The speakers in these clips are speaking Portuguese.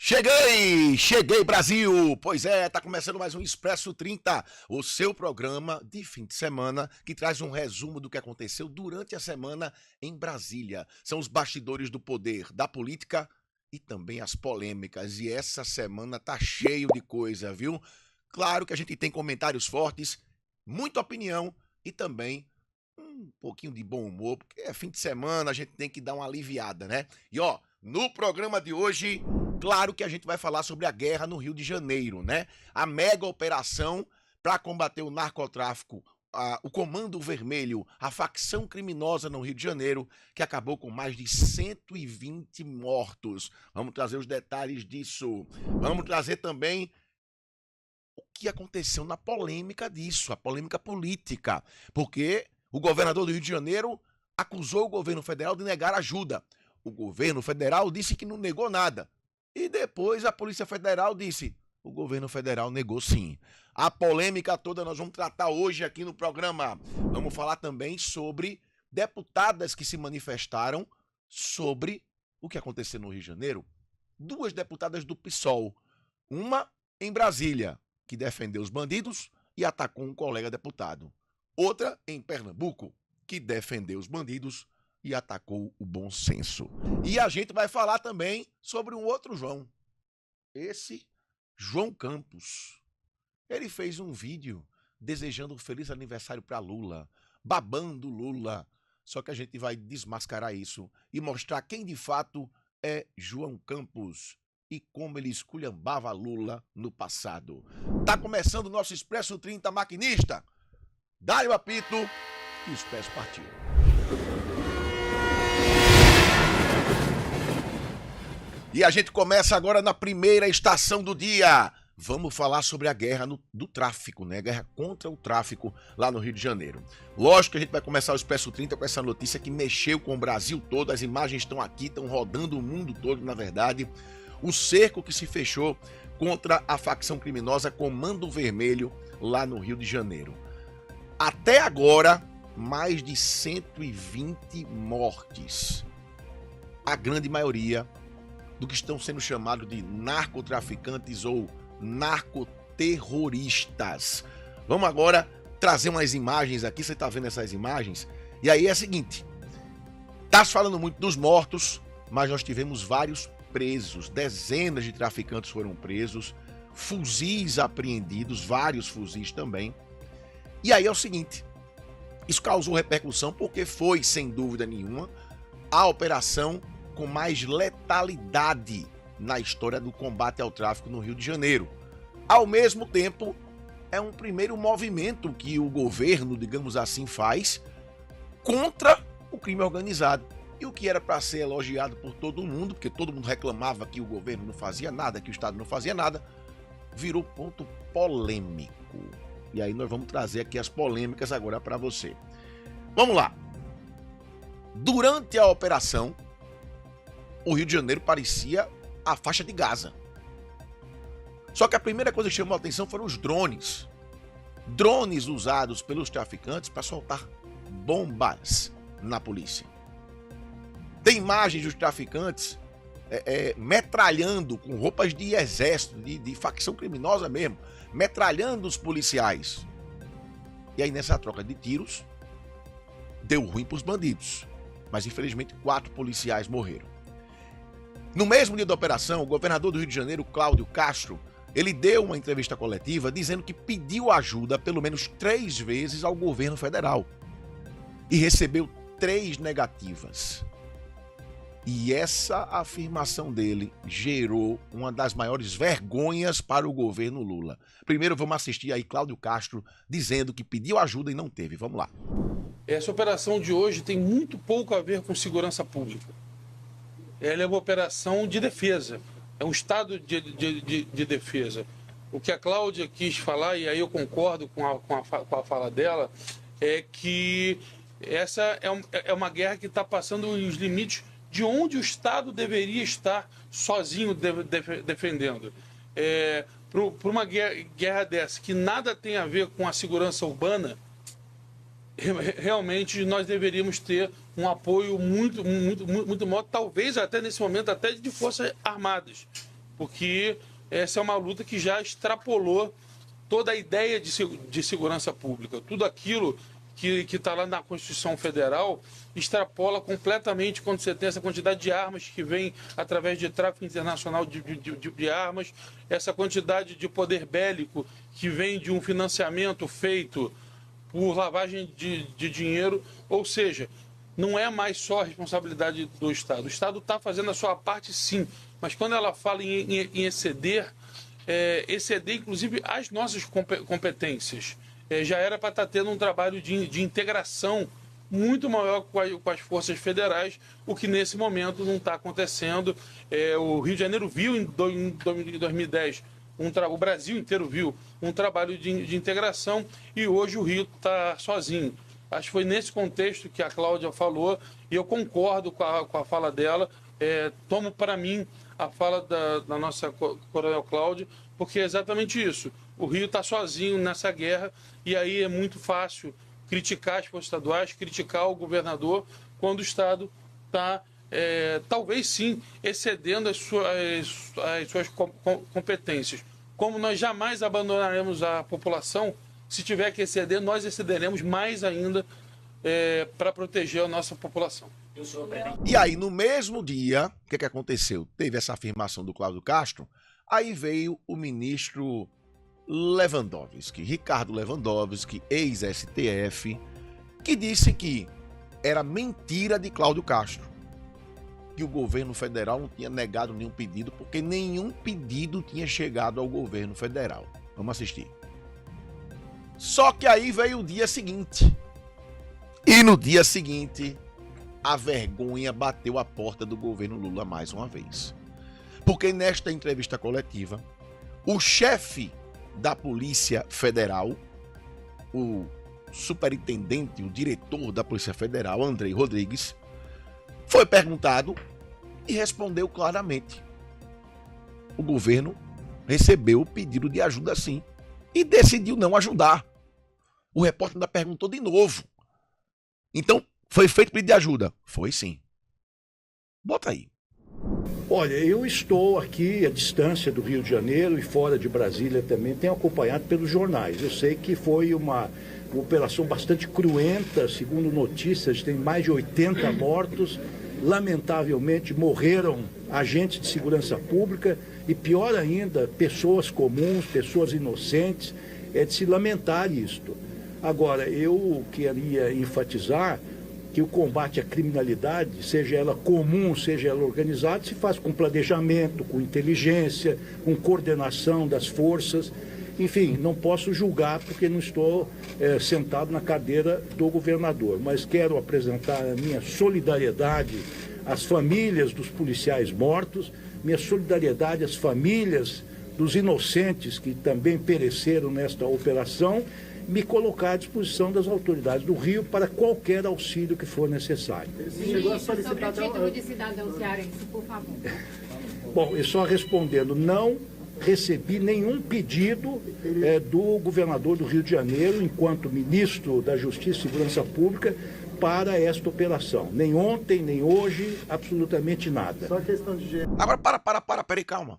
Cheguei Brasil! Pois é, tá começando mais um Expresso 30, o seu programa de fim de semana que traz um resumo do que aconteceu durante a semana em Brasília. São os bastidores do poder, da política e também as polêmicas. E essa semana tá cheio de coisa, viu? Claro que a gente tem comentários fortes, muita opinião e também um pouquinho de bom humor, porque é fim de semana, a gente tem que dar uma aliviada, né? E ó, no programa de hoje, claro que a gente vai falar sobre a guerra no Rio de Janeiro, né? A mega operação para combater o narcotráfico, o Comando Vermelho, a facção criminosa no Rio de Janeiro, que acabou com mais de 120 mortos. Vamos trazer os detalhes disso. Vamos trazer também o que aconteceu na polêmica disso, a polêmica política, porque o governador do Rio de Janeiro acusou o governo federal de negar ajuda. O governo federal disse que não negou nada. E depois a Polícia Federal disse: o governo federal negou sim. A polêmica toda nós vamos tratar hoje aqui no programa. Vamos falar também sobre deputadas que se manifestaram sobre o que aconteceu no Rio de Janeiro. Duas deputadas do PSOL. Uma em Brasília, que defendeu os bandidos e atacou um colega deputado. Outra em Pernambuco, que defendeu os bandidos e atacou o bom senso. E a gente vai falar também sobre um outro João. Esse João Campos. Ele fez um vídeo desejando um feliz aniversário para Lula, babando Lula. Só que a gente vai desmascarar isso e mostrar quem de fato é João Campos e como ele esculhambava Lula no passado. Tá começando o nosso Expresso 30 maquinista. Dá-lhe o apito e os pés partiram. E a gente começa agora na primeira estação do dia. Vamos falar sobre a guerra do tráfico, né? Guerra contra o tráfico lá no Rio de Janeiro. Lógico que a gente vai começar o Expresso 30 com essa notícia que mexeu com o Brasil todo. As imagens estão aqui, estão rodando o mundo todo, na verdade. O cerco que se fechou contra a facção criminosa Comando Vermelho lá no Rio de Janeiro. Até agora, mais de 120 mortes. A grande maioria do que estão sendo chamados de narcotraficantes ou narcoterroristas. Vamos agora trazer umas imagens aqui, você está vendo essas imagens? E aí é o seguinte, está se falando muito dos mortos, mas nós tivemos vários presos, dezenas de traficantes foram presos, fuzis apreendidos, vários fuzis também. E aí é o seguinte, isso causou repercussão porque foi, sem dúvida nenhuma, a operação com mais letalidade na história do combate ao tráfico no Rio de Janeiro. Ao mesmo tempo, é um primeiro movimento que o governo, digamos assim, faz contra o crime organizado. E o que era para ser elogiado por todo mundo, porque todo mundo reclamava que o governo não fazia nada, que o Estado não fazia nada, virou ponto polêmico. E aí nós vamos trazer aqui as polêmicas agora para você. Vamos lá. Durante a operação, o Rio de Janeiro parecia a faixa de Gaza. Só que a primeira coisa que chamou a atenção foram os drones. Drones usados pelos traficantes para soltar bombas na polícia. Tem imagens dos traficantes metralhando com roupas de exército, de facção criminosa mesmo, metralhando os policiais. E aí nessa troca de tiros, deu ruim para os bandidos. Mas infelizmente 4 policiais morreram. No mesmo dia da operação, o governador do Rio de Janeiro, Cláudio Castro, ele deu uma entrevista coletiva dizendo que pediu ajuda pelo menos 3 vezes ao governo federal e recebeu 3 negativas. E essa afirmação dele gerou uma das maiores vergonhas para o governo Lula. Primeiro vamos assistir aí Cláudio Castro dizendo que pediu ajuda e não teve. Vamos lá. Essa operação de hoje tem muito pouco a ver com segurança pública. Ela é uma operação de defesa, é um estado de defesa. O que a Cláudia quis falar, e aí eu concordo com a fala dela, é que essa é uma guerra que está passando os limites de onde o Estado deveria estar sozinho defendendo. Para uma guerra dessa, que nada tem a ver com a segurança urbana, realmente nós deveríamos ter um apoio muito maior, talvez até nesse momento até de forças armadas. porque essa é uma luta que já extrapolou toda a ideia de segurança pública. Tudo aquilo que está lá na Constituição Federal extrapola completamente quando você tem essa quantidade de armas que vem através de tráfico internacional de armas, essa quantidade de poder bélico que vem de um financiamento feito por lavagem de dinheiro, ou seja, não é mais só a responsabilidade do Estado. O Estado está fazendo a sua parte, sim, mas quando ela fala em exceder, exceder inclusive as nossas competências. Já era para estar tendo um trabalho de integração muito maior com as forças federais, o que nesse momento não está acontecendo. O Rio de Janeiro viu em 2010, o Brasil inteiro viu um trabalho de integração e hoje o Rio está sozinho. Acho que foi nesse contexto que a Cláudia falou e eu concordo com a fala dela. Tomo para mim a fala da nossa coronel Cláudia, porque é exatamente isso. O Rio está sozinho nessa guerra e aí é muito fácil criticar as forças estaduais, criticar o governador, quando o Estado está, talvez sim, excedendo as suas competências. Como nós jamais abandonaremos a população, se tiver que exceder, nós excederemos mais ainda para proteger a nossa população. E aí, no mesmo dia, o que aconteceu? Teve essa afirmação do Cláudio Castro, aí veio o ministro Lewandowski, Ricardo Lewandowski, ex-STF, que disse que era mentira de Cláudio Castro, que o governo federal não tinha negado nenhum pedido, porque nenhum pedido tinha chegado ao governo federal. Vamos assistir. Só que aí veio o dia seguinte. E no dia seguinte, a vergonha bateu a porta do governo Lula mais uma vez. Porque nesta entrevista coletiva, o chefe da Polícia Federal, o superintendente, o diretor da Polícia Federal, Andrei Rodrigues, foi perguntado e respondeu claramente. O governo recebeu o pedido de ajuda sim e decidiu não ajudar. O repórter ainda perguntou de novo. Então, foi feito pedido de ajuda? Foi sim. Bota aí. Olha, eu estou aqui à distância do Rio de Janeiro e fora de Brasília também, tenho acompanhado pelos jornais. Eu sei que foi uma operação bastante cruenta, segundo notícias, tem mais de 80 mortos. Lamentavelmente morreram agentes de segurança pública e, pior ainda, pessoas comuns, pessoas inocentes. É de se lamentar isto. Agora, eu queria enfatizar que o combate à criminalidade, seja ela comum, seja ela organizada, se faz com planejamento, com inteligência, com coordenação das forças. Enfim, não posso julgar porque não estou sentado na cadeira do governador, mas quero apresentar a minha solidariedade às famílias dos policiais mortos, minha solidariedade às famílias dos inocentes que também pereceram nesta operação, me colocar à disposição das autoridades do Rio para qualquer auxílio que for necessário. Chegou a solicitar sobre o título de cidadão cearense, por favor. Bom, e só respondendo, não recebi nenhum pedido do governador do Rio de Janeiro, enquanto ministro da Justiça e Segurança Pública, para esta operação. Nem ontem, nem hoje, absolutamente nada. Só questão de gênero. Agora, peraí, calma.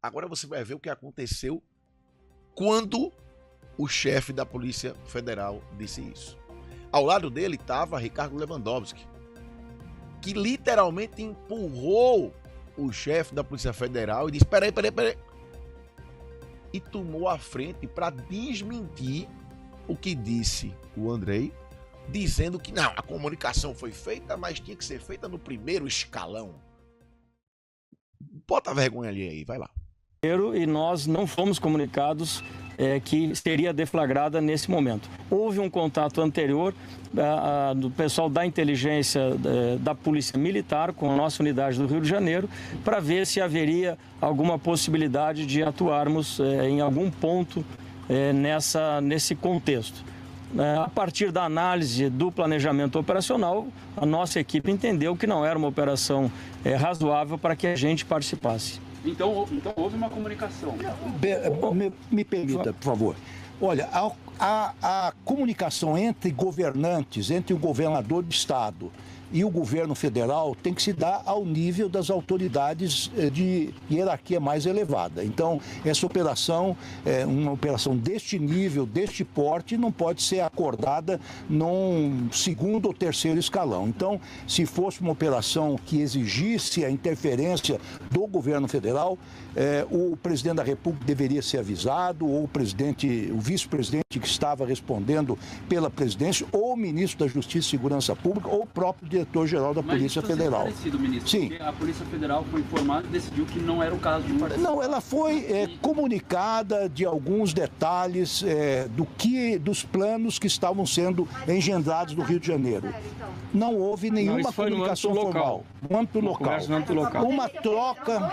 Agora você vai ver o que aconteceu quando o chefe da Polícia Federal disse isso. Ao lado dele estava Ricardo Lewandowski, que literalmente empurrou o chefe da Polícia Federal e disse: peraí. E tomou a frente para desmentir o que disse o Andrei, dizendo que não, a comunicação foi feita, mas tinha que ser feita no primeiro escalão. Bota a vergonha ali aí, vai lá. E nós não fomos comunicados que seria deflagrada nesse momento. Houve um contato anterior do pessoal da inteligência da Polícia Militar com a nossa unidade do Rio de Janeiro para ver se haveria alguma possibilidade de atuarmos em algum ponto nesse contexto. A partir da análise do planejamento operacional, a nossa equipe entendeu que não era uma operação razoável para que a gente participasse. Então houve uma comunicação. Me permita, por favor. Olha, a comunicação entre governantes, entre o governador do estado e o governo federal tem que se dar ao nível das autoridades de hierarquia mais elevada. Então, essa operação, uma operação deste nível, deste porte, não pode ser acordada num segundo ou terceiro escalão. Então, se fosse uma operação que exigisse a interferência do governo federal, o presidente da República deveria ser avisado, ou o vice-presidente que estava respondendo pela presidência, ou o ministro da Justiça e Segurança Pública, ou o próprio diretor-geral da Polícia Federal. Ministro, sim. Porque a Polícia Federal foi informada e decidiu que não era o caso de participar. Não, ela foi comunicada de alguns detalhes dos planos que estavam sendo engendrados no Rio de Janeiro. Não houve nenhuma comunicação formal. No âmbito local. Uma troca.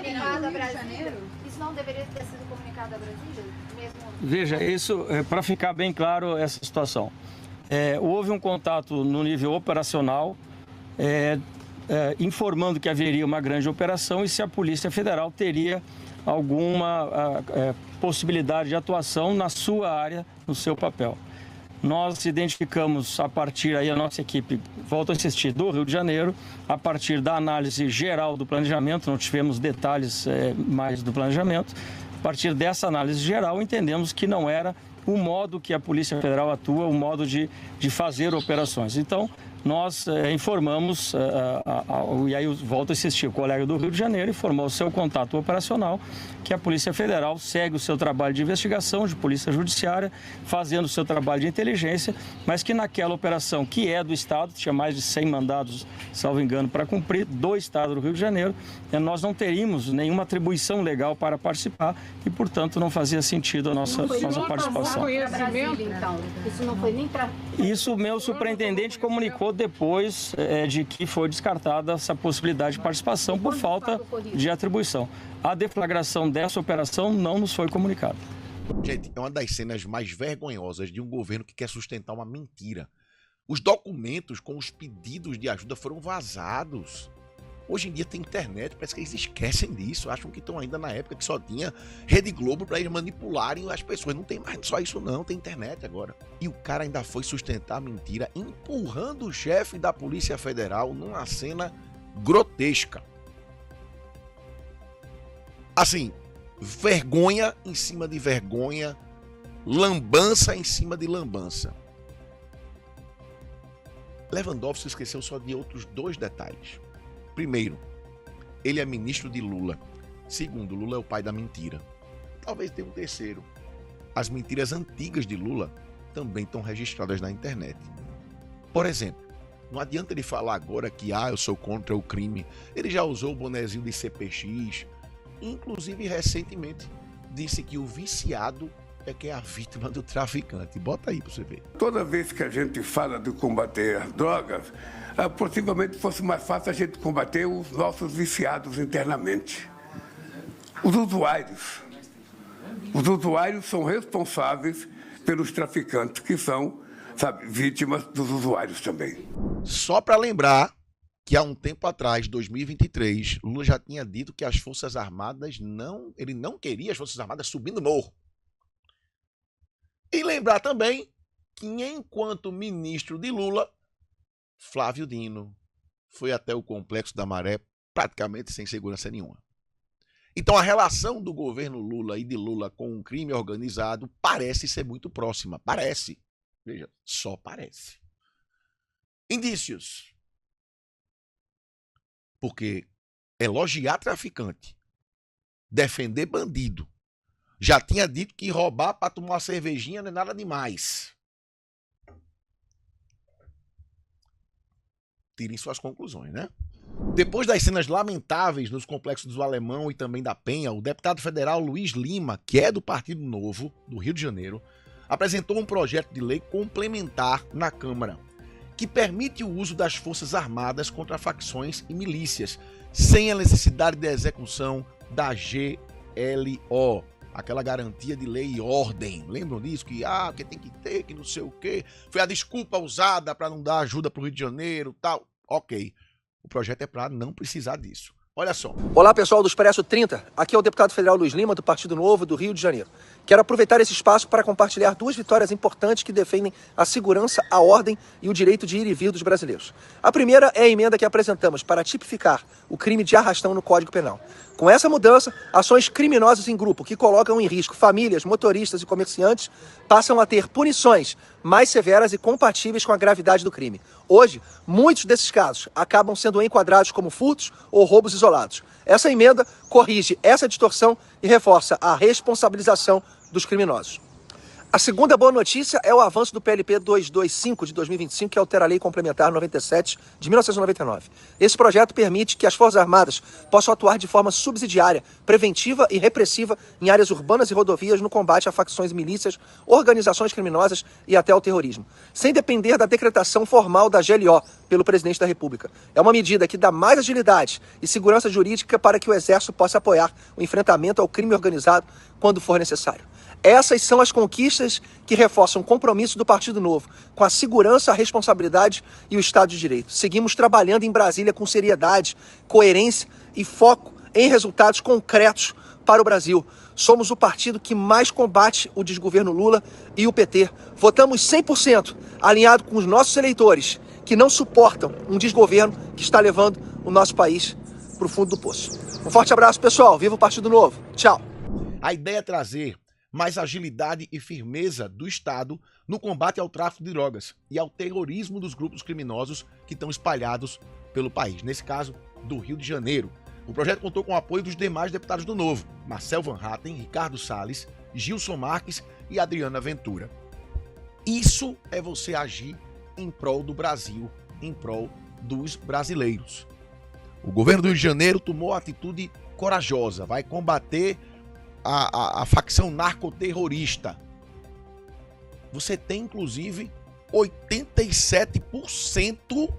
Isso não deveria ter sido comunicado a Brasília? Veja, isso, para ficar bem claro essa situação. Houve um contato no nível operacional, informando que haveria uma grande operação e se a Polícia Federal teria alguma possibilidade de atuação na sua área, no seu papel. Nós identificamos a partir, aí a nossa equipe, volto a insistir, do Rio de Janeiro, a partir da análise geral do planejamento, não tivemos detalhes mais do planejamento, a partir dessa análise geral entendemos que não era o modo que a Polícia Federal atua, o modo de fazer operações. Então, nós informamos, e aí eu volto a insistir, o colega do Rio de Janeiro informou o seu contato operacional que a Polícia Federal segue o seu trabalho de investigação, de polícia judiciária, fazendo o seu trabalho de inteligência, mas que naquela operação que é do Estado, tinha mais de 100 mandados, salvo engano, para cumprir, do Estado do Rio de Janeiro, nós não teríamos nenhuma atribuição legal para participar e, portanto, não fazia sentido a nossa participação. Isso não foi nem para... Isso o meu superintendente comunicou depois de que foi descartada essa possibilidade de participação por falta de atribuição. A deflagração dessa operação não nos foi comunicada. Gente, é uma das cenas mais vergonhosas de um governo que quer sustentar uma mentira. Os documentos com os pedidos de ajuda foram vazados. Hoje em dia tem internet, parece que eles esquecem disso, acham que estão ainda na época que só tinha Rede Globo para eles manipularem as pessoas. Não tem mais só isso não, tem internet agora. E o cara ainda foi sustentar a mentira, empurrando o chefe da Polícia Federal numa cena grotesca. Assim, vergonha em cima de vergonha, lambança em cima de lambança. Lewandowski esqueceu só de outros dois detalhes. Primeiro, ele é ministro de Lula. Segundo, Lula é o pai da mentira. Talvez tenha um terceiro. As mentiras antigas de Lula também estão registradas na internet. Por exemplo, não adianta ele falar agora que eu sou contra o crime. Ele já usou o bonezinho de CPX. Inclusive, recentemente, disse que o viciado é que é a vítima do traficante. Bota aí pra você ver. Toda vez que a gente fala de combater as drogas, possivelmente fosse mais fácil a gente combater os nossos viciados internamente. Os usuários. Os usuários são responsáveis pelos traficantes, que são, vítimas dos usuários também. Só para lembrar que há um tempo atrás, 2023, Lula já tinha dito que as Forças Armadas ele não queria as Forças Armadas subindo morro. E lembrar também que, enquanto ministro de Lula, Flávio Dino foi até o Complexo da Maré praticamente sem segurança nenhuma. Então a relação do governo Lula e de Lula com o crime organizado parece ser muito próxima. Parece. Veja, só parece. Indícios. Porque elogiar traficante, defender bandido, já tinha dito que roubar para tomar uma cervejinha não é nada demais. Tirem suas conclusões, né? Depois das cenas lamentáveis nos complexos do Alemão e também da Penha, o deputado federal Luiz Lima, que é do Partido Novo, do Rio de Janeiro, apresentou um projeto de lei complementar na Câmara, que permite o uso das Forças Armadas contra facções e milícias, sem a necessidade de execução da GLO. Aquela garantia de lei e ordem. Lembram disso? Que tem que ter, que não sei o quê. Foi a desculpa usada para não dar ajuda para o Rio de Janeiro, tal. Ok. O projeto é para não precisar disso. Olha só. Olá, pessoal do Expresso 30. Aqui é o deputado federal Luiz Lima, do Partido Novo do Rio de Janeiro. Quero aproveitar esse espaço para compartilhar duas vitórias importantes que defendem a segurança, a ordem e o direito de ir e vir dos brasileiros. A primeira é a emenda que apresentamos para tipificar o crime de arrastão no Código Penal. Com essa mudança, ações criminosas em grupo que colocam em risco famílias, motoristas e comerciantes passam a ter punições mais severas e compatíveis com a gravidade do crime. Hoje, muitos desses casos acabam sendo enquadrados como furtos ou roubos isolados. Essa emenda corrige essa distorção e reforça a responsabilização dos criminosos. A segunda boa notícia é o avanço do PLP 225 de 2025, que altera a Lei Complementar 97 de 1999. Esse projeto permite que as Forças Armadas possam atuar de forma subsidiária, preventiva e repressiva em áreas urbanas e rodovias no combate a facções e milícias, organizações criminosas e até ao terrorismo, sem depender da decretação formal da GLO pelo Presidente da República. É uma medida que dá mais agilidade e segurança jurídica para que o Exército possa apoiar o enfrentamento ao crime organizado quando for necessário. Essas são as conquistas que reforçam o compromisso do Partido Novo com a segurança, a responsabilidade e o Estado de Direito. Seguimos trabalhando em Brasília com seriedade, coerência e foco em resultados concretos para o Brasil. Somos o partido que mais combate o desgoverno Lula e o PT. Votamos 100% alinhado com os nossos eleitores, que não suportam um desgoverno que está levando o nosso país para o fundo do poço. Um forte abraço, pessoal. Viva o Partido Novo. Tchau. A ideia é trazer mais agilidade e firmeza do Estado no combate ao tráfico de drogas e ao terrorismo dos grupos criminosos que estão espalhados pelo país, nesse caso, do Rio de Janeiro. O projeto contou com o apoio dos demais deputados do Novo, Marcel Van Hatten, Ricardo Salles, Gilson Marques e Adriana Ventura. Isso é você agir em prol do Brasil, em prol dos brasileiros. O governo do Rio de Janeiro tomou a atitude corajosa, vai combater a facção narcoterrorista. Você tem, inclusive, 87%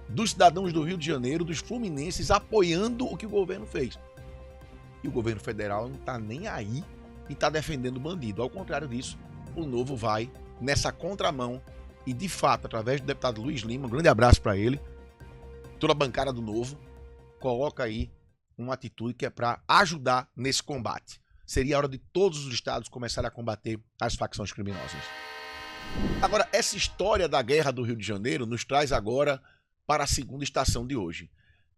dos cidadãos do Rio de Janeiro, dos fluminenses, apoiando o que o governo fez. E o governo federal não está nem aí e está defendendo o bandido. Ao contrário disso, o Novo vai nessa contramão e, de fato, através do deputado Luiz Lima, um grande abraço para ele, toda a bancada do Novo, coloca aí uma atitude que é para ajudar nesse combate. Seria a hora de todos os estados começarem a combater as facções criminosas. Agora, essa história da guerra do Rio de Janeiro nos traz agora para a segunda estação de hoje,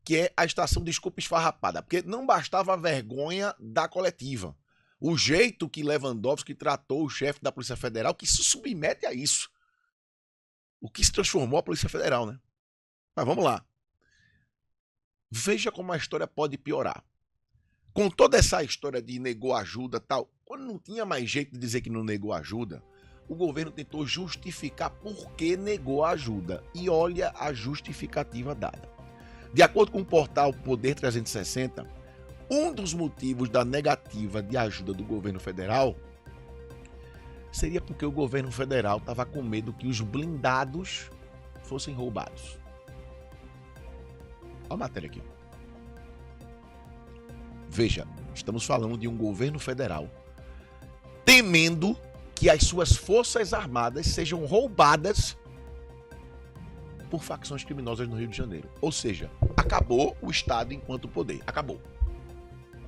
que é a estação desculpa esfarrapada, porque não bastava a vergonha da coletiva. O jeito que Lewandowski tratou o chefe da Polícia Federal, que se submete a isso. O que se transformou a Polícia Federal, né? Mas vamos lá. Veja como a história pode piorar. Com toda essa história de negou ajuda tal, quando não tinha mais jeito de dizer que não negou ajuda, o governo tentou justificar por que negou a ajuda. E olha a justificativa dada. De acordo com o portal Poder 360, um dos motivos da negativa de ajuda do governo federal seria porque o governo federal estava com medo que os blindados fossem roubados. Olha a matéria aqui. Veja, estamos falando de um governo federal temendo que as suas forças armadas sejam roubadas por facções criminosas no Rio de Janeiro. Ou seja, acabou o Estado enquanto poder. Acabou.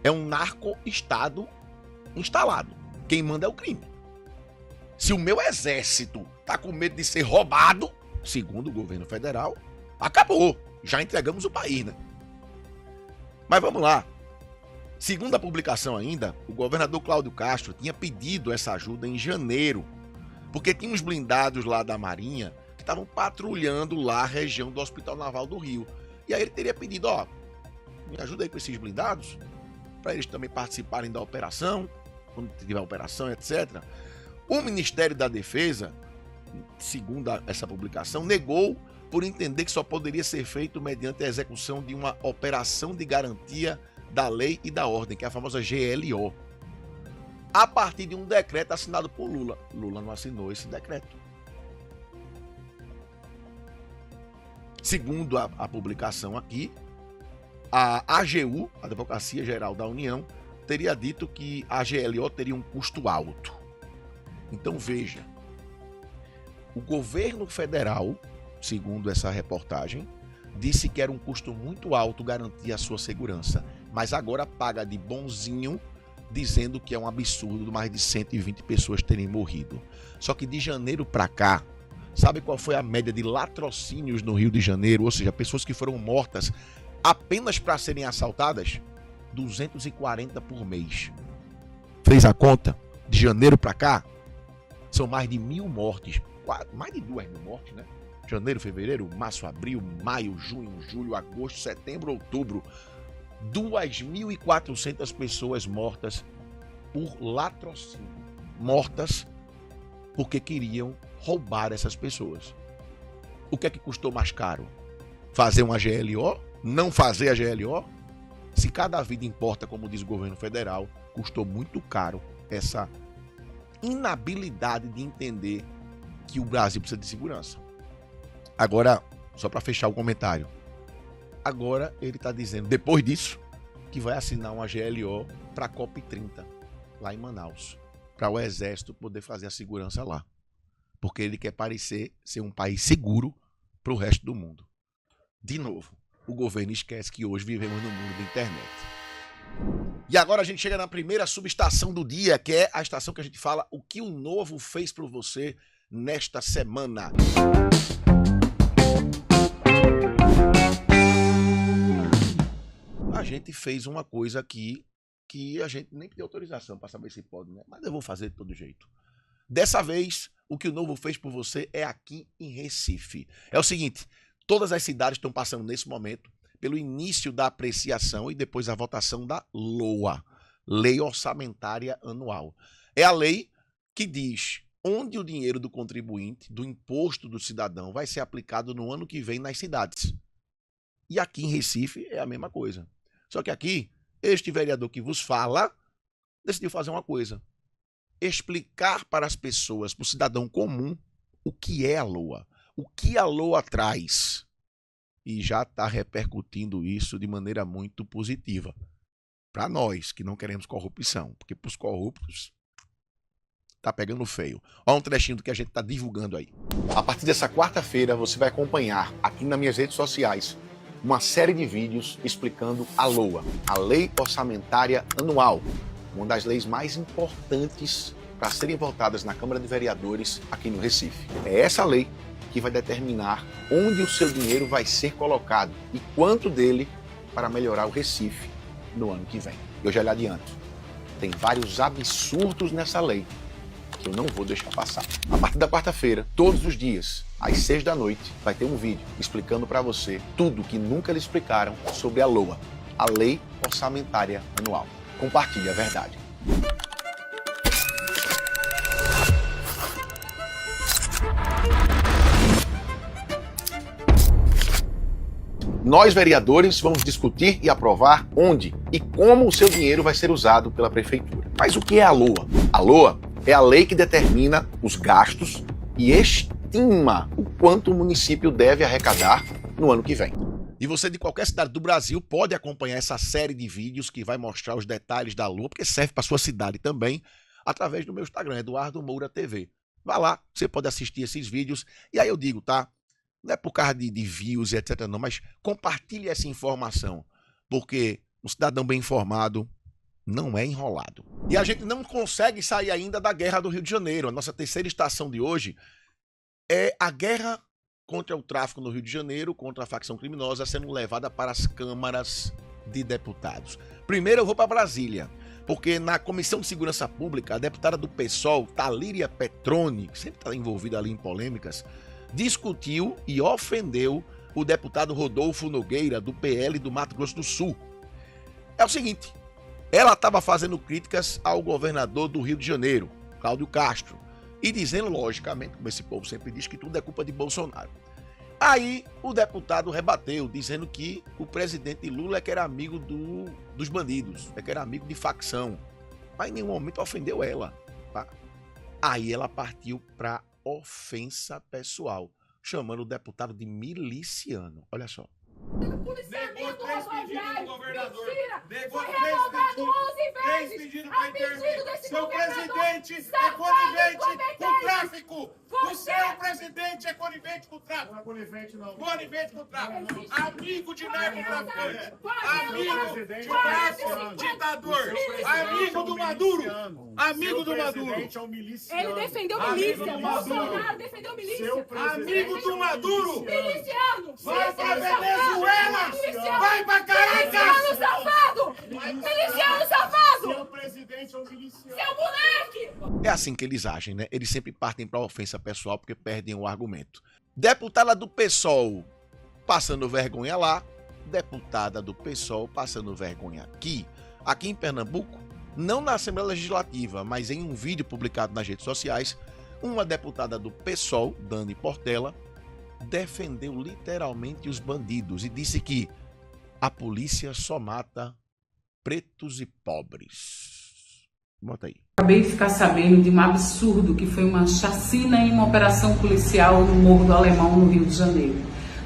É um narco-estado instalado. Quem manda é o crime. Se o meu exército está com medo de ser roubado, segundo o governo federal, acabou. Já entregamos o país, né? Mas vamos lá. Segundo a publicação ainda, o governador Cláudio Castro tinha pedido essa ajuda em janeiro, porque tinha uns blindados lá da Marinha que estavam patrulhando lá a região do Hospital Naval do Rio. E aí ele teria pedido, me ajuda aí com esses blindados, para eles também participarem da operação, quando tiver operação, etc. O Ministério da Defesa, segundo essa publicação, negou por entender que só poderia ser feito mediante a execução de uma operação de garantia da lei e da ordem, que é a famosa GLO, a partir de um decreto assinado por Lula. Lula não assinou esse decreto. Segundo a publicação aqui, a AGU, a Advocacia Geral da União, teria dito que a GLO teria um custo alto. Então veja, o governo federal, segundo essa reportagem, disse que era um custo muito alto garantir a sua segurança, mas agora paga de bonzinho, dizendo que é um absurdo mais de 120 pessoas terem morrido. Só que de janeiro para cá, sabe qual foi a média de latrocínios no Rio de Janeiro? Ou seja, pessoas que foram mortas apenas para serem assaltadas? 240 por mês. Fez a conta? De janeiro para cá, são mais de 1.000 mortes. Mais de 2.000 mortes, né? Janeiro, fevereiro, março, abril, maio, junho, julho, agosto, setembro, outubro. 2.400 pessoas mortas por latrocínio. Mortas porque queriam roubar essas pessoas. O que é que custou mais caro? Fazer uma GLO? Não fazer a GLO? Se cada vida importa, como diz o governo federal, custou muito caro essa inabilidade de entender que o Brasil precisa de segurança. Agora, só para fechar o comentário, agora ele está dizendo, depois disso, que vai assinar uma GLO para a COP30, lá em Manaus, para o Exército poder fazer a segurança lá. Porque ele quer parecer ser um país seguro para o resto do mundo. De novo, o governo esquece que hoje vivemos no mundo da internet. E agora a gente chega na primeira subestação do dia, que é a estação que a gente fala o que o novo fez por você nesta semana. A gente fez uma coisa aqui que a gente nem pediu autorização para saber se pode, né? Mas eu vou fazer de todo jeito. Dessa vez, o que o novo fez por você é aqui em Recife. É o seguinte, todas as cidades estão passando nesse momento pelo início da apreciação e depois a votação da LOA, Lei Orçamentária Anual. É a lei que diz onde o dinheiro do contribuinte, do imposto do cidadão, vai ser aplicado no ano que vem nas cidades. E aqui em Recife é a mesma coisa. Só que aqui, este vereador que vos fala, decidiu fazer uma coisa. Explicar para as pessoas, para o cidadão comum, o que é a LOA. O que a LOA traz. E já está repercutindo isso de maneira muito positiva. Para nós, que não queremos corrupção. Porque para os corruptos, tá pegando feio. Olha um trechinho do que a gente está divulgando aí. A partir dessa quarta-feira, você vai acompanhar aqui nas minhas redes sociais uma série de vídeos explicando a LOA, a Lei Orçamentária Anual, uma das leis mais importantes para serem votadas na Câmara de Vereadores aqui no Recife. É essa lei que vai determinar onde o seu dinheiro vai ser colocado e quanto dele para melhorar o Recife no ano que vem. Eu já lhe adianto, tem vários absurdos nessa lei que eu não vou deixar passar. A partir da quarta-feira, todos os dias, às 6 da noite, vai ter um vídeo explicando para você tudo que nunca lhe explicaram sobre a LOA, a Lei Orçamentária Anual. Compartilhe a verdade. Nós, vereadores, vamos discutir e aprovar onde e como o seu dinheiro vai ser usado pela Prefeitura. Mas o que é a LOA? A LOA é a lei que determina os gastos e estima o quanto o município deve arrecadar no ano que vem. E você de qualquer cidade do Brasil pode acompanhar essa série de vídeos que vai mostrar os detalhes da LOA, porque serve para sua cidade também, através do meu Instagram, Eduardo Moura TV. Vá lá, você pode assistir esses vídeos. E aí eu digo, tá? Não é por causa de views e etc não, mas compartilhe essa informação, porque um cidadão bem informado não é enrolado. E a gente não consegue sair ainda da guerra do Rio de Janeiro. A nossa terceira estação de hoje é a guerra contra o tráfico no Rio de Janeiro, contra a facção criminosa, sendo levada para as câmaras de deputados. Primeiro eu vou para Brasília, porque na Comissão de Segurança Pública, a deputada do PSOL, Talíria Petroni, que sempre está envolvida ali em polêmicas, discutiu e ofendeu o deputado Rodolfo Nogueira, do PL do Mato Grosso do Sul. É o seguinte, ela estava fazendo críticas ao governador do Rio de Janeiro, Cláudio Castro, e dizendo, logicamente, como esse povo sempre diz, que tudo é culpa de Bolsonaro. Aí o deputado rebateu, dizendo que o presidente Lula é que era amigo dos bandidos, é que era amigo de facção. Mas em nenhum momento ofendeu ela. Tá? Aí ela partiu para ofensa pessoal, chamando o deputado de miliciano. Olha só. Negou 3 pedidos do governador. Mentira. Negou 3 pedidos 11 vezes, a pedido desse Seu governador, presidente é safado, conivente com o incompetente. tráfico. O Você- seu presidente é conivente com o tráfico. Não é conivente, não. Conivente com o tráfico. Amigo de narcotraficante. Pode Amigo presidente de é miliciano. ditador. Seu Amigo do Maduro. Amigo do Seu Maduro. presidente é um miliciano. Ele defendeu Amigo milícia. do Maduro. Bolsonaro defendeu milícia. Seu presidente Amigo do é um Maduro. Miliciano. Vai pra Miliciano Venezuela. Miliciano. Vai pra Miliciano Caracas. safado. Miliciano safado. Seu presidente é um miliciano. Seu moleque. É assim que eles agem, né? Eles sempre partem para ofensa pessoal porque perdem o argumento. Deputada do PSOL passando vergonha lá, deputada do PSOL passando vergonha aqui. Aqui em Pernambuco, não na Assembleia Legislativa, mas em um vídeo publicado nas redes sociais, uma deputada do PSOL, Dani Portela, defendeu literalmente os bandidos e disse que a polícia só mata pretos e pobres. Bota aí. Acabei de ficar sabendo de um absurdo que foi uma chacina em uma operação policial no Morro do Alemão, no Rio de Janeiro.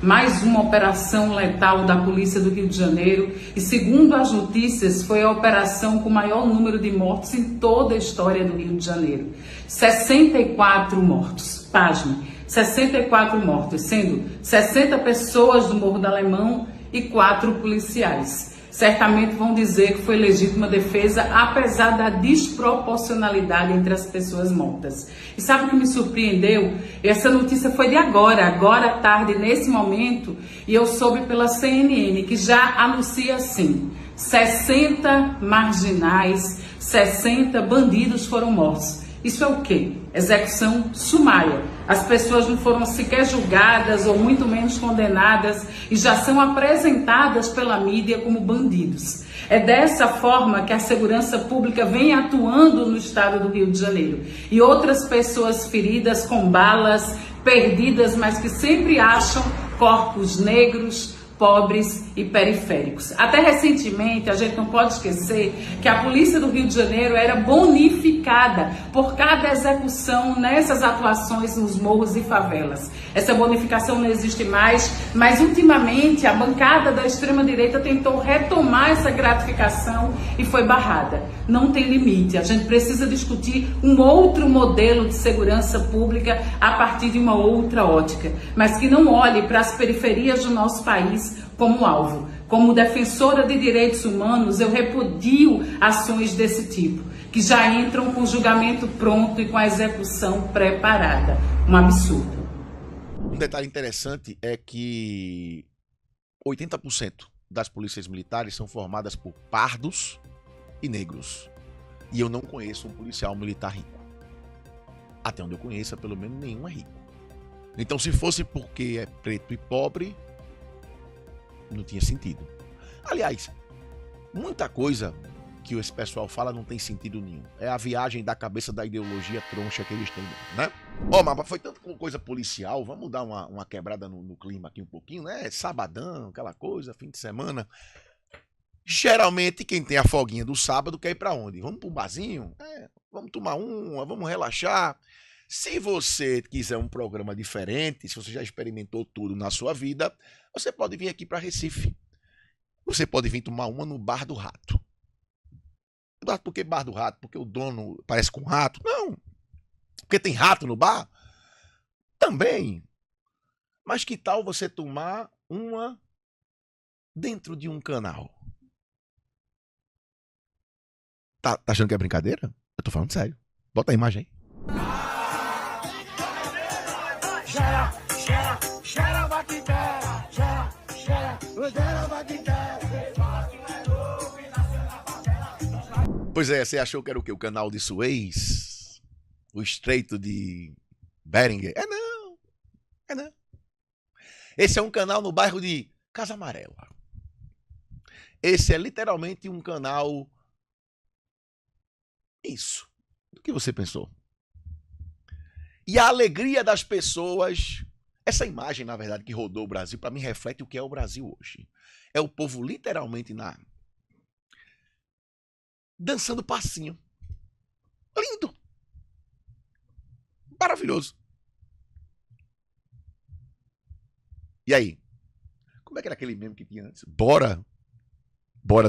Mais uma operação letal da Polícia do Rio de Janeiro e, segundo as notícias, foi a operação com o maior número de mortos em toda a história do Rio de Janeiro. 64 mortos, pasme, 64 mortos, sendo 60 pessoas do Morro do Alemão e 4 policiais. Certamente vão dizer que foi legítima defesa, apesar da desproporcionalidade entre as pessoas mortas. E sabe o que me surpreendeu? Essa notícia foi de agora à tarde, nesse momento, e eu soube pela CNN, que já anuncia assim: 60 marginais, 60 bandidos foram mortos. Isso é o quê? Execução sumária. As pessoas não foram sequer julgadas ou muito menos condenadas e já são apresentadas pela mídia como bandidos. É dessa forma que a segurança pública vem atuando no estado do Rio de Janeiro. E outras pessoas feridas com balas, perdidas, mas que sempre acham corpos negros, pobres e periféricos. Até recentemente, a gente não pode esquecer que a Polícia do Rio de Janeiro era bonificada por cada execução nessas atuações nos morros e favelas. Essa bonificação não existe mais, mas ultimamente a bancada da extrema-direita tentou retomar essa gratificação e foi barrada. Não tem limite. A gente precisa discutir um outro modelo de segurança pública a partir de uma outra ótica, mas que não olhe para as periferias do nosso país como alvo. Como defensora de direitos humanos, eu repudio ações desse tipo, que já entram com o julgamento pronto e com a execução preparada. Um absurdo. Um detalhe interessante é que 80% das polícias militares são formadas por pardos e negros. E eu não conheço um policial militar rico. Até onde eu conheça, pelo menos nenhum é rico. Então, se fosse porque é preto e pobre, não tinha sentido. Aliás, muita coisa que esse pessoal fala não tem sentido nenhum. É a viagem da cabeça da ideologia troncha que eles têm, né? Ó, mas foi tanto coisa policial, vamos dar uma quebrada no clima aqui um pouquinho, né? Sabadão, aquela coisa, fim de semana. Geralmente, quem tem a folguinha do sábado quer ir pra onde? Vamos pro barzinho? Vamos tomar uma, vamos relaxar. Se você quiser um programa diferente, se você já experimentou tudo na sua vida, você pode vir aqui para Recife. Você pode vir tomar uma no Bar do Rato. Por que Bar do Rato? Porque o dono parece com um rato? Não. Porque tem rato no bar? Também. Mas que tal você tomar uma dentro de um canal? Tá achando que é brincadeira? Eu tô falando sério. Bota a imagem aí. Pois é, você achou que era o quê? O canal de Suez? O Estreito de Bering? É não. É não. Esse é um canal no bairro de Casa Amarela. Esse é literalmente um canal... Isso. O que você pensou? E a alegria das pessoas... Essa imagem, na verdade, que rodou o Brasil, para mim, reflete o que é o Brasil hoje. É o povo literalmente dançando passinho. Lindo. Maravilhoso. E aí? Como é que era aquele meme que tinha antes? Bora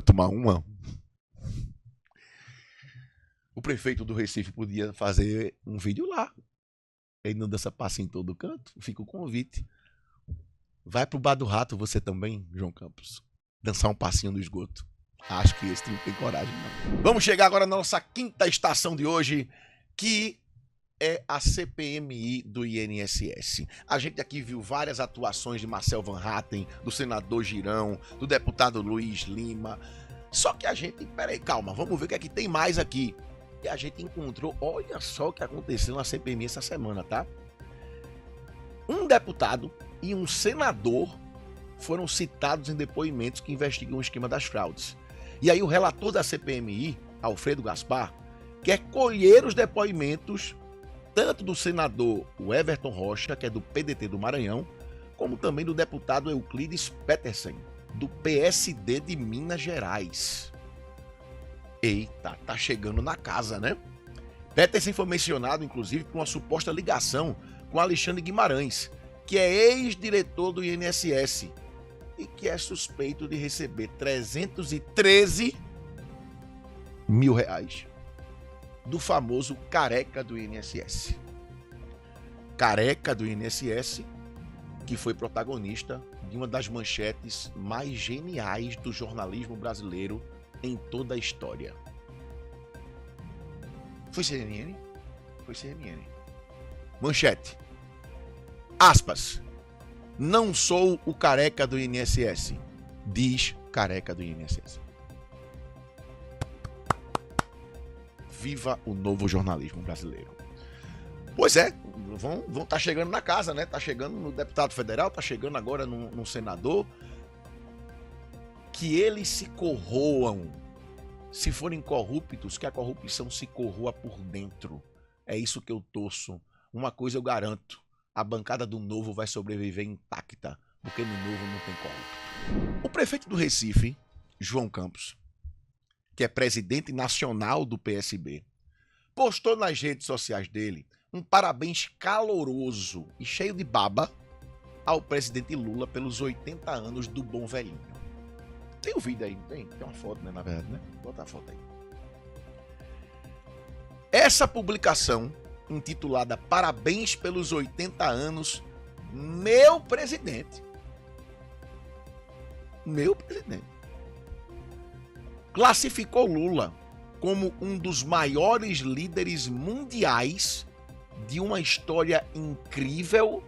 tomar uma? O prefeito do Recife podia fazer um vídeo lá. Ele não dança passo em todo canto. Fica o convite. Vai pro Bar do Rato você também, João Campos. Dançar um passinho no esgoto. Acho que esse não tem coragem, não. Vamos chegar agora na nossa quinta estação de hoje, que é a CPMI do INSS. A gente aqui viu várias atuações de Marcel Van Hatten, do senador Girão, do deputado Luiz Lima. Só que a gente... Peraí, calma, vamos ver o que é que tem mais aqui. E a gente encontrou... Olha só o que aconteceu na CPMI essa semana, tá? Um deputado e um senador foram citados em depoimentos que investigam o esquema das fraudes. E aí o relator da CPMI, Alfredo Gaspar, quer colher os depoimentos tanto do senador Everton Rocha, que é do PDT do Maranhão, como também do deputado Euclides Petersen, do PSD de Minas Gerais. Eita, tá chegando na casa, né? Petersen foi mencionado, inclusive, por uma suposta ligação com Alexandre Guimarães, que é ex-diretor do INSS e que é suspeito de receber 313 mil reais do famoso careca do INSS. Careca do INSS, que foi protagonista de uma das manchetes mais geniais do jornalismo brasileiro em toda a história. Foi CNN? Foi CNN. Manchete. Aspas. Não sou o careca do INSS, diz careca do INSS. Viva o novo jornalismo brasileiro. Pois é, vão estar chegando na casa, né? Tá chegando no deputado federal, tá chegando agora no senador. Que eles se corroam. Se forem corruptos, que a corrupção se corroa por dentro. É isso que eu torço. Uma coisa eu garanto. A bancada do Novo vai sobreviver intacta, porque no Novo não tem corrupto. O prefeito do Recife, João Campos, que é presidente nacional do PSB, postou nas redes sociais dele um parabéns caloroso e cheio de baba ao presidente Lula pelos 80 anos do bom velhinho. Tem o vídeo aí, tem uma foto, né, na verdade, né? Bota a foto aí. Essa publicação, intitulada Parabéns pelos 80 anos, meu presidente, classificou Lula como um dos maiores líderes mundiais de uma história incrível,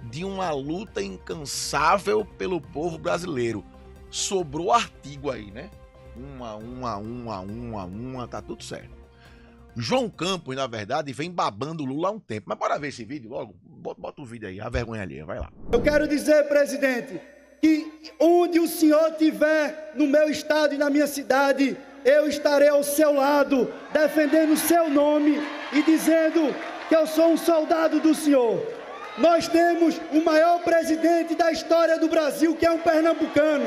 de uma luta incansável pelo povo brasileiro. Sobrou artigo aí, né? Tá tudo certo. João Campos, na verdade, vem babando o Lula há um tempo. Mas bora ver esse vídeo logo? Bota o vídeo aí, a vergonha alheia, vai lá. Eu quero dizer, presidente, que onde o senhor estiver, no meu estado e na minha cidade, eu estarei ao seu lado, defendendo o seu nome e dizendo que eu sou um soldado do senhor. Nós temos o maior presidente da história do Brasil, que é um pernambucano,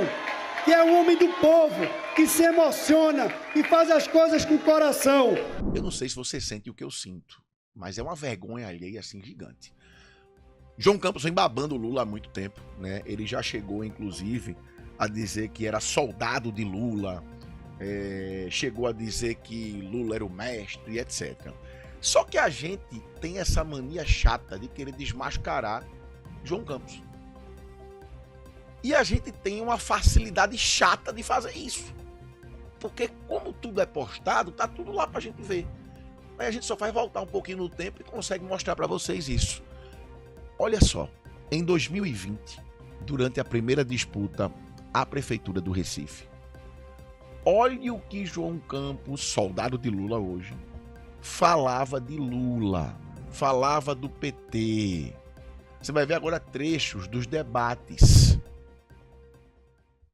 que é um homem do povo, que se emociona, que faz as coisas com o coração. Eu não sei se você sente o que eu sinto, mas é uma vergonha alheia assim gigante. João Campos vem babando o Lula há muito tempo, né? Ele já chegou, inclusive, a dizer que era soldado de Lula, chegou a dizer que Lula era o mestre, etc. Só que a gente tem essa mania chata de querer desmascarar João Campos. E a gente tem uma facilidade chata de fazer isso. Porque como tudo é postado, tá tudo lá pra gente ver. Aí a gente só faz voltar um pouquinho no tempo e consegue mostrar pra vocês isso. Olha só, em 2020, durante a primeira disputa à Prefeitura do Recife, olha o que João Campos, soldado de Lula hoje, falava de Lula, falava do PT. Você vai ver agora trechos dos debates.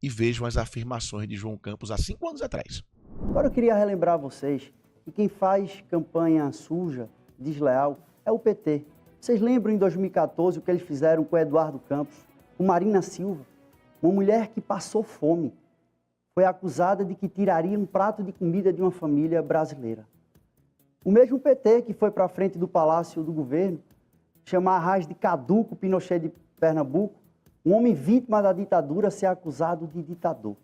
E vejam as afirmações de João Campos há 5 anos atrás. Agora eu queria relembrar vocês que quem faz campanha suja, desleal, é o PT. Vocês lembram em 2014 o que eles fizeram com o Eduardo Campos, com Marina Silva, uma mulher que passou fome, foi acusada de que tiraria um prato de comida de uma família brasileira. O mesmo PT que foi para a frente do Palácio do Governo, chamar Arraes de caduco Pinochet de Pernambuco, um homem vítima da ditadura ser acusado de ditador.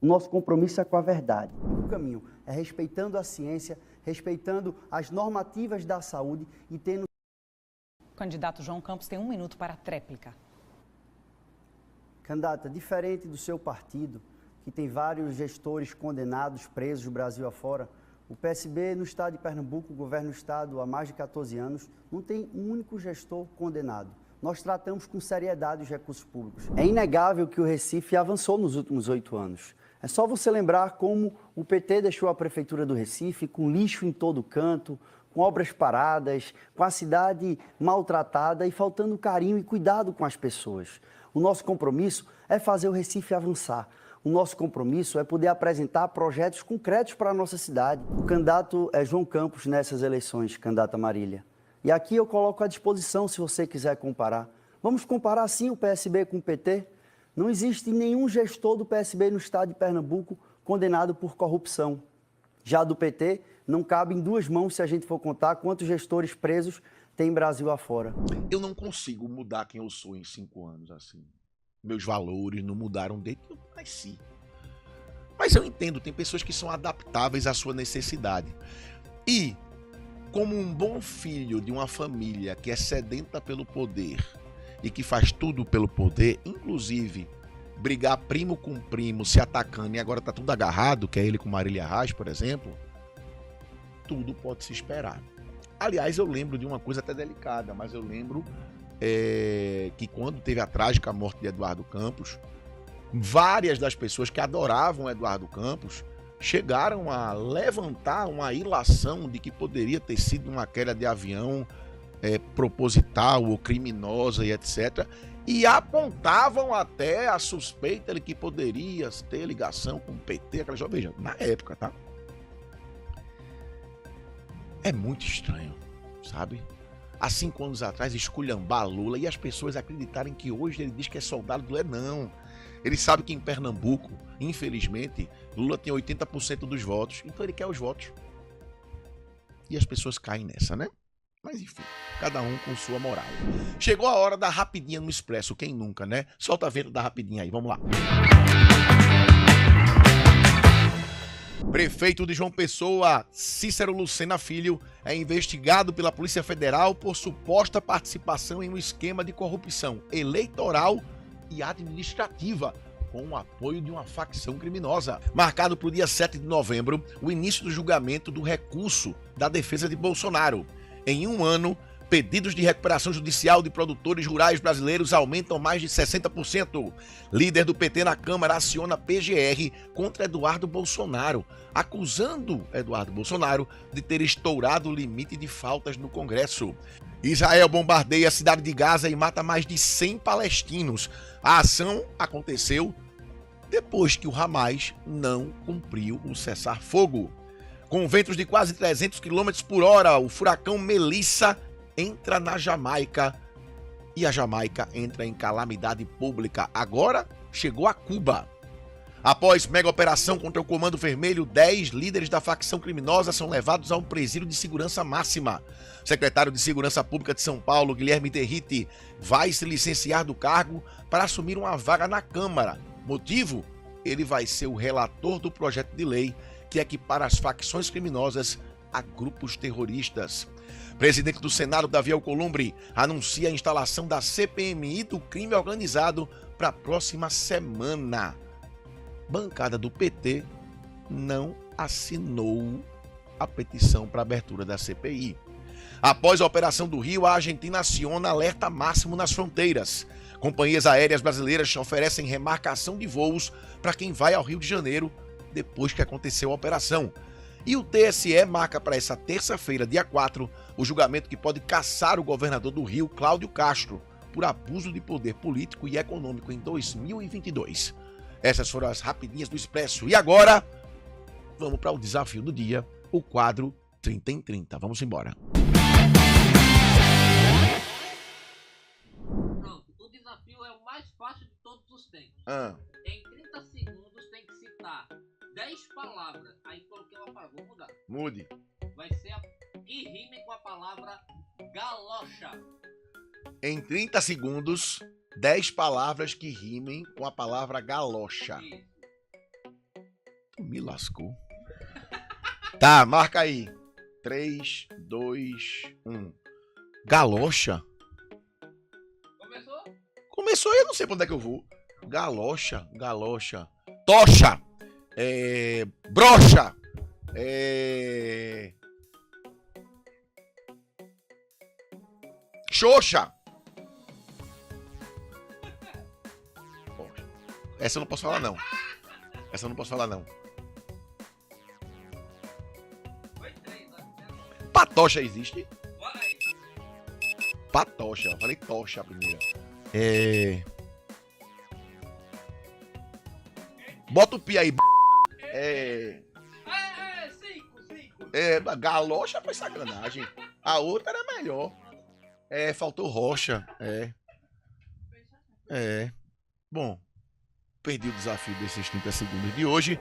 O nosso compromisso é com a verdade. O caminho é respeitando a ciência, respeitando as normativas da saúde e tendo... O candidato João Campos tem 1 minuto para a tréplica. Candidata, diferente do seu partido, que tem vários gestores condenados, presos Brasil afora, o PSB no estado de Pernambuco, governa o estado há mais de 14 anos, não tem um único gestor condenado. Nós tratamos com seriedade os recursos públicos. É inegável que o Recife avançou nos últimos 8 anos. É só você lembrar como o PT deixou a prefeitura do Recife com lixo em todo canto, com obras paradas, com a cidade maltratada e faltando carinho e cuidado com as pessoas. O nosso compromisso é fazer o Recife avançar. O nosso compromisso é poder apresentar projetos concretos para a nossa cidade. O candidato é João Campos nessas eleições, candidata Marília. E aqui eu coloco à disposição se você quiser comparar. Vamos comparar sim o PSB com o PT? Não existe nenhum gestor do PSB no estado de Pernambuco condenado por corrupção. Já do PT, não cabe em 2 mãos se a gente for contar quantos gestores presos tem Brasil afora. Eu não consigo mudar quem eu sou em 5 anos, assim. Meus valores não mudaram desde que eu nasci. Mas eu entendo, tem pessoas que são adaptáveis à sua necessidade. E, como um bom filho de uma família que é sedenta pelo poder e que faz tudo pelo poder, inclusive brigar primo com primo, se atacando e agora tá tudo agarrado, que é ele com Marília Reis, por exemplo, tudo pode se esperar. Aliás, eu lembro de uma coisa até delicada, mas eu lembro que quando teve a trágica morte de Eduardo Campos, várias das pessoas que adoravam Eduardo Campos chegaram a levantar uma ilação de que poderia ter sido uma queda de avião proposital ou criminosa e etc. E apontavam até a suspeita de que poderia ter ligação com o PT, aquela jovem, veja, na época, tá? É muito estranho, sabe? Há 5 anos atrás, esculhambar Lula e as pessoas acreditarem que hoje ele diz que é soldado do Lula. Não. Ele sabe que em Pernambuco, infelizmente, Lula tem 80% dos votos, então ele quer os votos. E as pessoas caem nessa, né? Mas enfim, cada um com sua moral. Chegou a hora da rapidinha no Expresso, quem nunca, né? Solta a venda da rapidinha aí, vamos lá. Prefeito de João Pessoa, Cícero Lucena Filho, é investigado pela Polícia Federal por suposta participação em um esquema de corrupção eleitoral e administrativa, com o apoio de uma facção criminosa. Marcado para o dia 7 de novembro, o início do julgamento do recurso da defesa de Bolsonaro. Em 1 ano, pedidos de recuperação judicial de produtores rurais brasileiros aumentam mais de 60%. Líder do PT na Câmara aciona PGR contra Eduardo Bolsonaro, acusando Eduardo Bolsonaro de ter estourado o limite de faltas no Congresso. Israel bombardeia a cidade de Gaza e mata mais de 100 palestinos. A ação aconteceu depois que o Hamas não cumpriu o cessar-fogo. Com ventos de quase 300 km por hora, o furacão Melissa entra na Jamaica e a Jamaica entra em calamidade pública. Agora chegou a Cuba. Após mega operação contra o Comando Vermelho, 10 líderes da facção criminosa são levados a um presídio de segurança máxima. Secretário de Segurança Pública de São Paulo, Guilherme Derrite, vai se licenciar do cargo para assumir uma vaga na Câmara. Motivo? Ele vai ser o relator do projeto de lei que equipara as facções criminosas a grupos terroristas. Presidente do Senado, Davi Alcolumbre, anuncia a instalação da CPMI do crime organizado para a próxima semana. Bancada do PT não assinou a petição para abertura da CPI. Após a Operação do Rio, a Argentina aciona alerta máximo nas fronteiras. Companhias aéreas brasileiras oferecem remarcação de voos para quem vai ao Rio de Janeiro depois que aconteceu a operação. E o TSE marca para essa terça-feira, dia 4, o julgamento que pode caçar o governador do Rio, Cláudio Castro, por abuso de poder político e econômico em 2022. Essas foram as rapidinhas do Expresso. E agora, vamos para o desafio do dia, o quadro 30 em 30. Vamos embora. Pronto, o desafio é o mais fácil de todos os tempos. Em 30 segundos tem que citar 10 palavras. Aí coloquei uma palavra, vou mudar. Mude. Vai ser que rime com a palavra galocha. Em 30 segundos, 10 palavras que rimem com a palavra galocha. Isso. Me lascou. Tá, marca aí. 3, 2, 1. Galocha? Começou e eu não sei pra onde é que eu vou. Galocha. Tocha. Brocha. Xoxa. Essa eu não posso falar, não. Patocha existe? Patocha. Eu falei tocha a primeira. Bota o pi aí. Galocha foi sacanagem. A outra era melhor. Faltou rocha. Bom, perdi o desafio desses 30 segundos de hoje.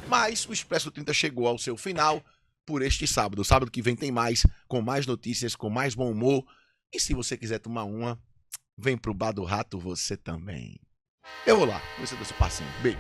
Mas o Expresso 30 chegou ao seu final por este sábado. Sábado que vem tem mais, com mais notícias, com mais bom humor. E se você quiser tomar uma, vem pro Bar do Rato você também. Eu vou lá, você dá seu passinho. Beijo.